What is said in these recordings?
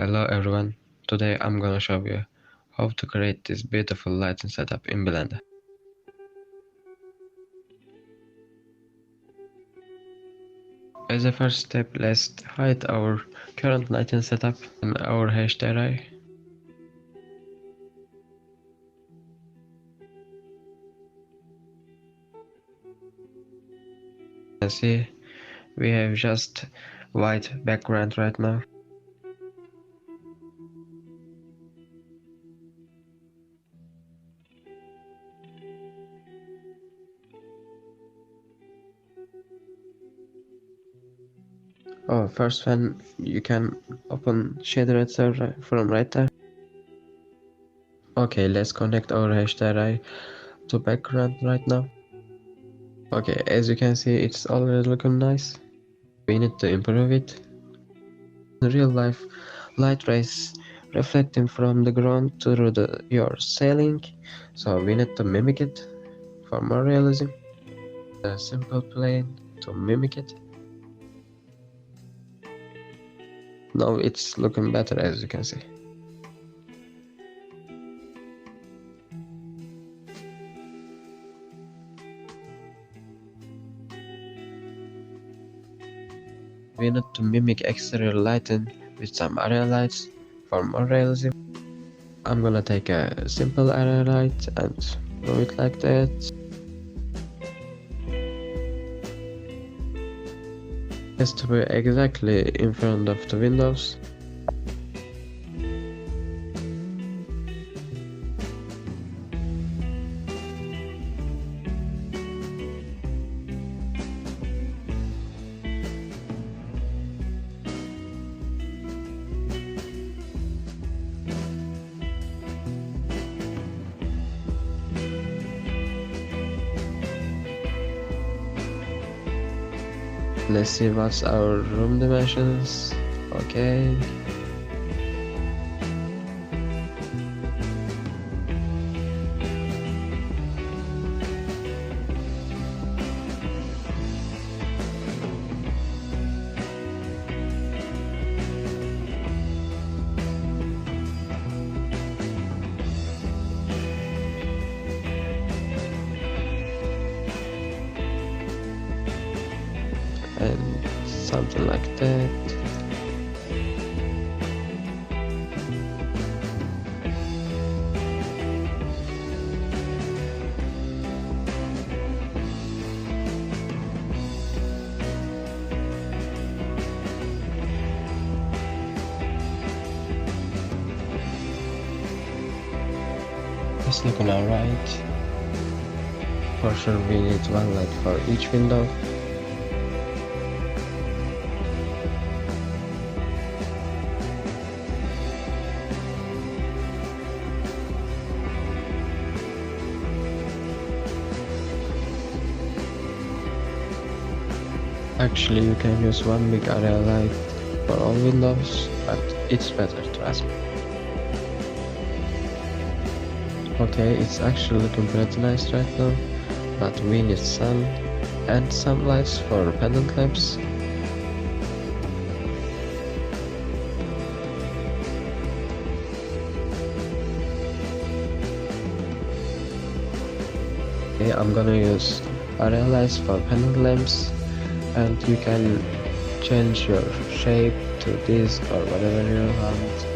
Hello everyone, today I'm gonna show you how to create this beautiful lighting setup in Blender. As a first step, let's hide our current lighting setup in our hashed array. You can see we have just white background right now. Oh, first one, you can open shader editor from right there. Okay, let's connect our hashed array to background right now. Okay, as you can see, it's already looking nice. We need to improve it. In real life, light rays reflecting from the ground through your ceiling, so we need to mimic it for more realism. A simple plane to mimic it. Now it's looking better, as you can see. We need to mimic exterior lighting with some area lights for more realism. I'm gonna take a simple area light and do it like that. It has to be exactly in front of the windows. Let's see what's our room dimensions. Okay. And something like that. It's looking alright. For sure we need one light for each window. Actually, you can use one big area light for all windows, but it's better, trust me. Okay, it's actually looking pretty nice right now, but we need sun and some lights for pendant lamps. Okay, I'm gonna use area lights for pendant lamps, and you can change your shape to disc or whatever you want.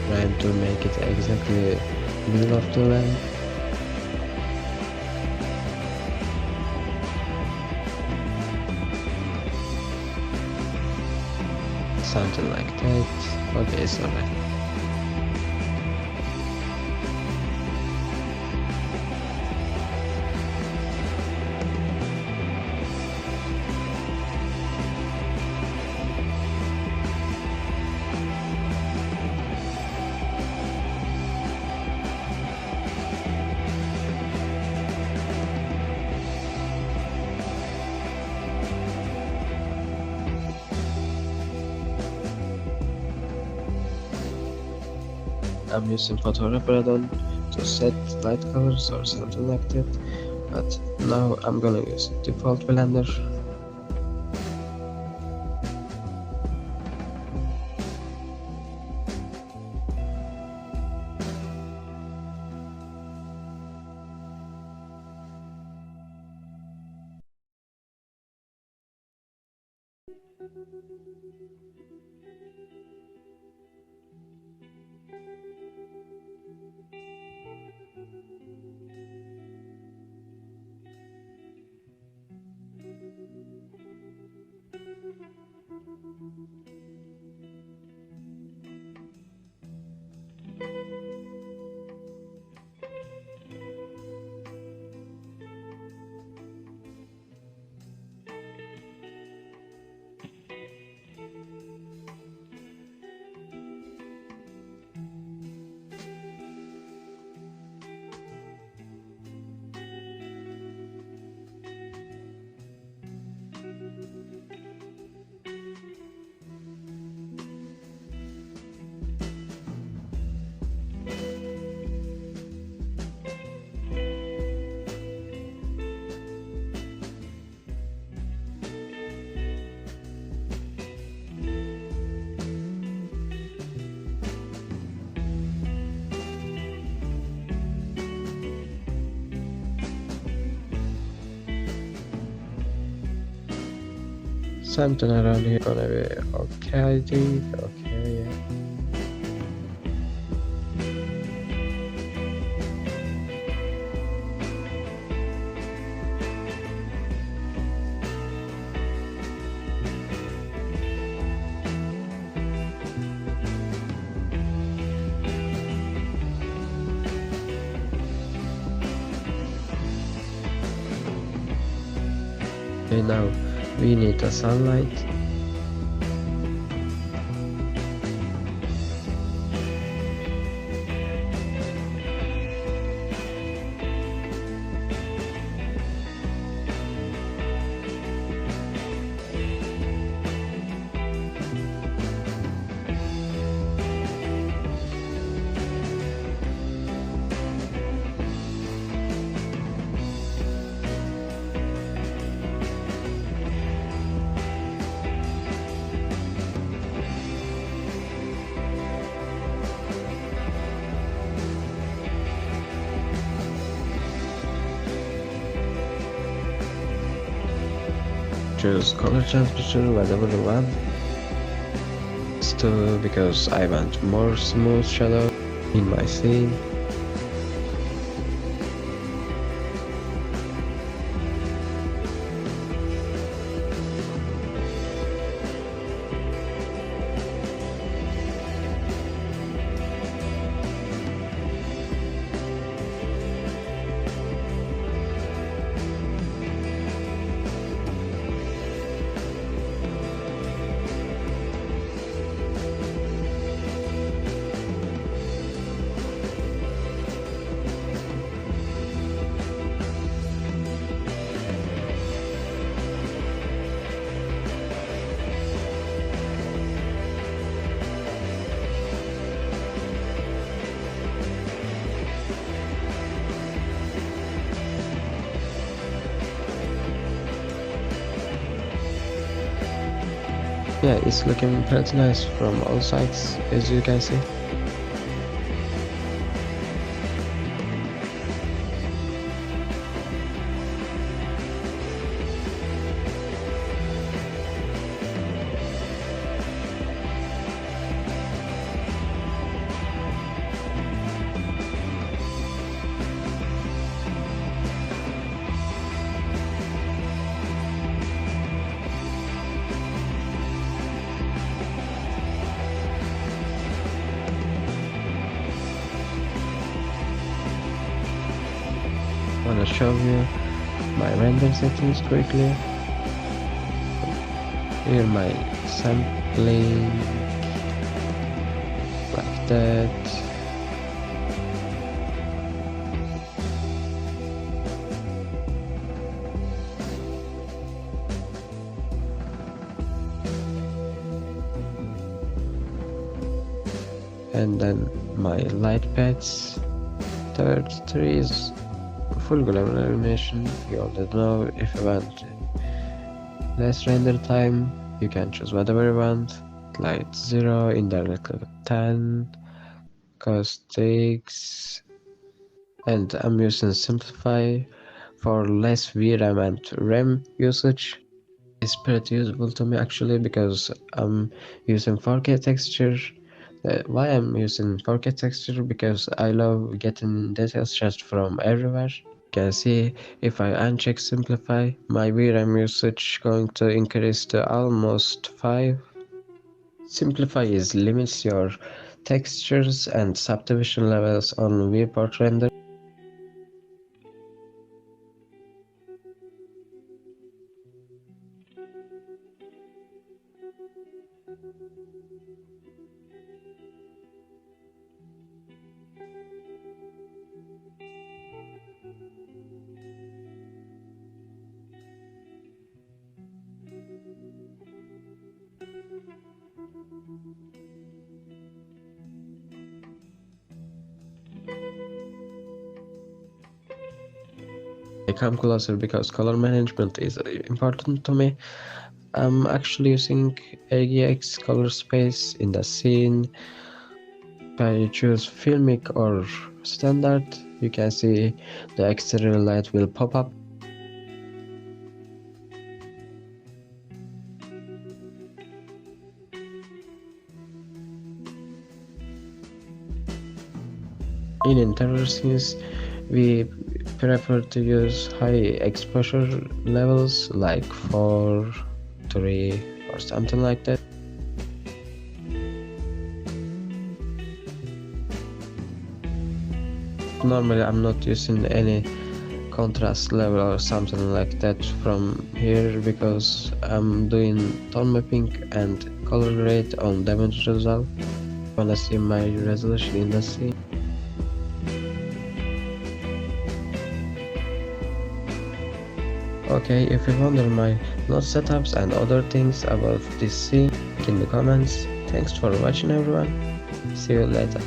Trying to make it exactly middle of the lamp. Something like that. Okay, it's alright. I'm using Photoshop add-on to set light colors or something like that, but now I'm gonna use default Blender. Something around here gonna be okay, I think. Okay, yeah. Okay, now we need the sunlight. Choose color transmission whatever you want. Still, because I want more smooth shadow in my scene. Yeah, it's looking pretty nice from all sides, as you can see. Wanna show you my render settings quickly. Here my sampling, like that. And then my light paths. Third tree is full global illumination. You already know. If you want less render time, you can choose whatever you want. Light 0, indirect 10, caustics, and I'm using simplify for less VRAM and RAM usage. It's pretty useful to me actually because I'm using 4K texture. Why I'm using 4K texture? Because I love getting details just from everywhere. You can see if I uncheck simplify, my VRAM usage going to increase to almost 5. Simplify is limits your textures and subdivision levels on viewport render. I come closer because color management is important to me. I'm actually using AGX color space in the scene. If I choose filmic or standard, you can see the exterior light will pop up. In interior scenes, we prefer to use high exposure levels like 4, 3 or something like that. Normally I'm not using any contrast level or something like that from here because I'm doing tone mapping and color grade on damage resolve. Wanna see my resolution in the scene? Okay, if you wonder my node setups and other things about this scene, in the comments. Thanks for watching everyone. See you later.